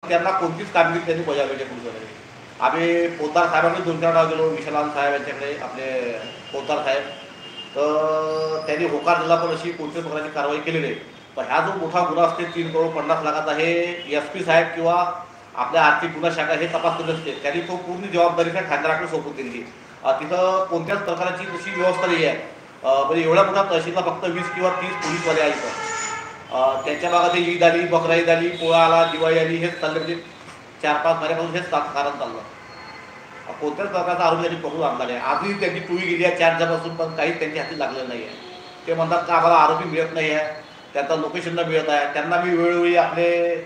त्यांना कोणतीच कामगिरी त्यांनी बजावली पोलिसांनी. आम्ही पोद्दार साहेबांकडे 2-4 वेळा गेलो, विशालाल साहेब यांच्याकडे, आपले पोद्दार साहेब. तर त्यांनी होकार दिला, पण अशी कोणत्याच प्रकारची कारवाई केलेली आहे. पण ह्या जो मोठा गुन्हा असते 3,50,00,000चा, हे SP साहेब किंवा आपल्या आर्थिक गुन्हा शाखा हे तपास करत असते. त्यांनी तो पूर्ण जबाबदारी त्या ठाणेदाराकडे सोपवून दिली. तिथं कोणत्याच प्रकारची तशी व्यवस्था नाही आहे. म्हणजे एवढ्या मोठ्या तहसीलला फक्त 20 किंवा 30 पोलीसवाले आहेत. त्यांच्या भागात ईद आली, बकरा ईद आली, पोळा आला, दिवाळी आली, हेच चाललं. म्हणजे 4-5 महिन्यापासून हेच कारण चाललं. कोणत्याच प्रकारचा आरोपी त्यांनी पकडून आणला नाही. आजही त्यांची टोळी गेली आहे 4 दिवसापासून, पण काहीच त्यांच्या हाती लागलेलं नाही आहे. ते म्हणतात का आम्हाला आरोपी मिळत नाही आहे, त्यांचा लोकेशनला मिळत आहे. त्यांना मी वेळोवेळी आपले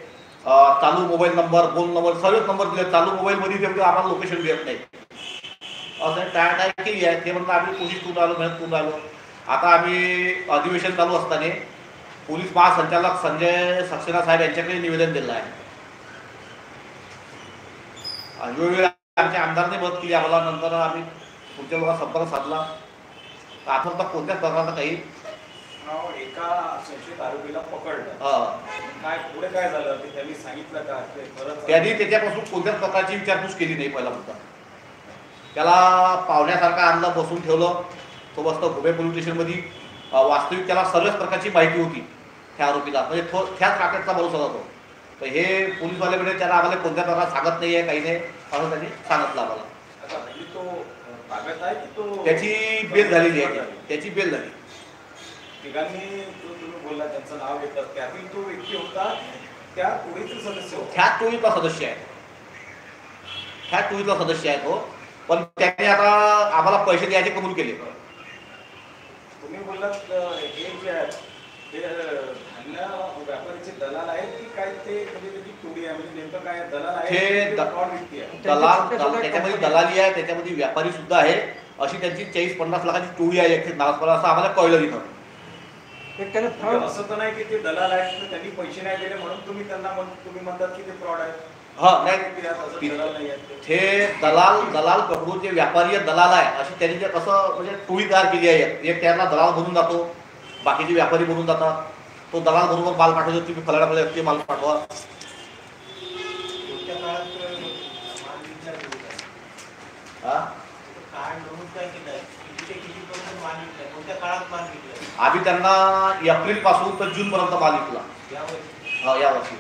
चालू मोबाईल नंबर, फोन नंबर, सर्वच नंबर दिले. चालू मोबाईलमध्ये ते आम्हाला लोकेशन मिळत नाही असं काय केली आहे. ते म्हणतात आम्ही कोशिश करून आलो, मेहनत करून आलो. आता आम्ही अधिवेशन चालू असताना पोलीस महासंचालक संजय सक्सेना साहेब यांच्याकडे निवेदन दिलं आहे. वेळोवेळी आमच्या आमदारांनी मदत केली आम्हाला. नंतर आम्ही पुढच्या लोकांना संपर्क साधला. आता कोणत्याच प्रकारचा काही एका संशयित आरोपीला पकडलं, काय पुढे काय झालं ते त्यांनी सांगितलं का? त्यांनी त्याच्यापासून कोणत्याच प्रकारची विचारपूस केली नाही. पहिला मुद्दा, त्याला पाहुण्यासारखा आणलं, बसून ठेवलं. तो बसतो घुमे पोलीस स्टेशनमध्ये. वास्तविक त्याला सर्वच प्रकारची माहिती होती त्या आरोपीला, म्हणजे तो त्याच राकेटचा भरोसा जातो. तर हे पोलीसवाल्याकडे त्याला आम्हाला कोणत्या प्रकारात सांगत नाही आहे, काही नाही असं त्यांनी सांगितलं आम्हाला. त्याची बेल झालेली आहे. त्याची बेल झाली. तिघांनी जो तुम्ही बोलला त्यांचं नाव घेतात, त्यातील तो व्यक्ती होता त्या टोळीचा सदस्य होता. ह्या टोळीतला सदस्य आहे. ह्या टोळीतला सदस्य आहे तो. पण त्याने आता आम्हाला पैसे द्यायचे कबूल केले. तुम्ही बोललात हे जे आहेत ते धान्य व्यापारीचे दलाल आहेत की काय? ते म्हणजे त्याची टोळी आहे, म्हणजे नेमकं काय दलाल आहे? हे दलाल, त्याच्यामध्ये दलाली आहे, त्याच्यामध्ये व्यापारी सुद्धा आहे. अशी त्यांची 40-50 लाखाची टोळी आहे असं आम्हाला कळलं तिथं. असं तर नाही की ते दलाल आहेत, त्यांनी पैसे नाही दिले म्हणून तुम्ही म्हणतात की ते फ्रॉड आहे. नाही, हे दलाल पकडून जे व्यापारी दलाल आहे अशी त्यांनी जे कसं म्हणजे टोळी तयार केली आहे. एक त्यांना दलाल बनून जातो, बाकीचे व्यापारी बनून जातात. तो दलाल बरोबर माल पाठवतो, तुम्ही फलाण्याकडे माल पाठवा. आम्ही त्यांना एप्रिल पासून तर जून पर्यंत माल विकला यावर्षी.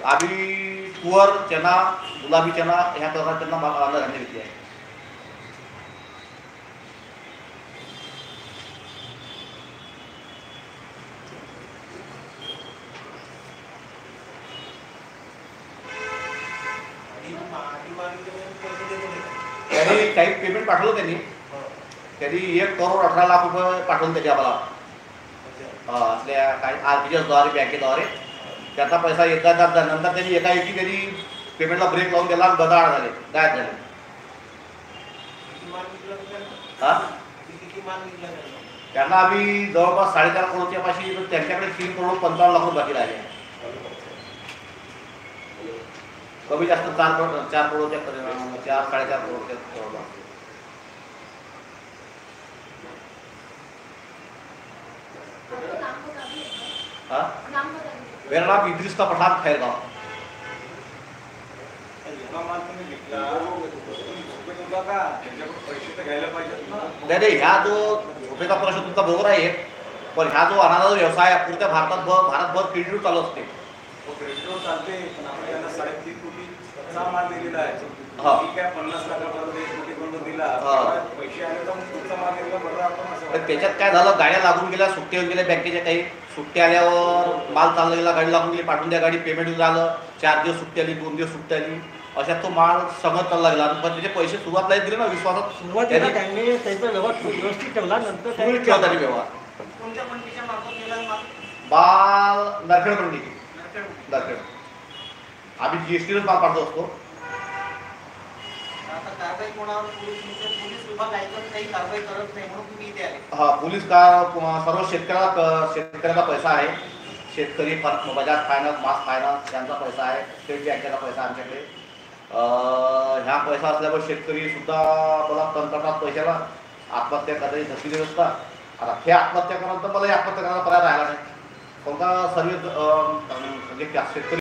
आम्ही तुवर, चना, गुलाबी चना ह्या प्रकारे त्यांना धान्य विकले आहे. त्यांनी काही पेमेंट पाठवलं. त्यांनी 1,18,00,000 रुपये पाठवून त्याच्या आम्हाला आपल्या काही RBIद्वारे, बँकेद्वारे. त्याचा पैसा एका नंतर त्यांनी एकाएकी त्यांनी पेमेंटला ब्रेक लावून त्याला गदाळ झाले, गायब झाले. त्यांना आम्ही जवळपास 4.5 करोडच्या पाशी, त्यांच्याकडे 3,55,00,000 रुपये बाकी राहिले. कमी जास्त 4 करोडच्या 4-4.5 करोडच्या. मेरा नाम इद्रिस का पठान खैरगाव. नाही, ह्या जो झोपेचा प्रश्न तुमचा बरोबर आहे, पण ह्या जो अनाथ व्यवसाय पुढच्या भारतभर क्रेडिट चालू असते. क्रेडिटवर चालते, पण आपण त्यांना 3.5 कोटीचा माल दिलेला आहे. ठीक आहे, 50 लाखापर्यंत 1 कोटी पर्यंत दिला, पैसे आले तर पुढचा माल दिला बरं आपण असं. त्याच्यात काय झालं, गाड्या लागून गेल्या, सुट्ट्या येऊन गेल्या बँकेच्या. काही सुट्ट्या आल्यावर माल चालला गेला, गाडी लागून गेली, पाठवून द्या गाडी, पेमेंट झालं. 4 दिवस सुट्टी आली, 2 दिवस सुट्टी आली, अशा तो माल सगळं चालला गेला. पण त्याचे पैसे सुरुवातला दिले ना, विश्वासात सुरुवातीला त्यांनी त्याचा व्यवहार व्यवस्थित ठेवला. नंतर ठेवला व्यवहार. कोणत्या मंडीच्या मार्फत केला माल? नरखेड मंडी. नरखेड. आम्ही GSTलाच माल पाठवत असतो. पोलीस सर्व शेतकऱ्याचा पैसा आहे. शेतकरी बजाज फायनान्स, मास फायनान्स यांचा पैसा आहे. स्टेट बँकेचा पैसा आमच्याकडे. ह्या पैसा असल्यामुळे शेतकरी सुद्धा मला तंत्रज्ञान पैशाला आत्महत्या करायची धसली व्यवस्था. आता हे आत्महत्या करा तर मला आत्महत्या करायला पर्याय राहिला नाही. कोणता सर्व म्हणजे शेतकरी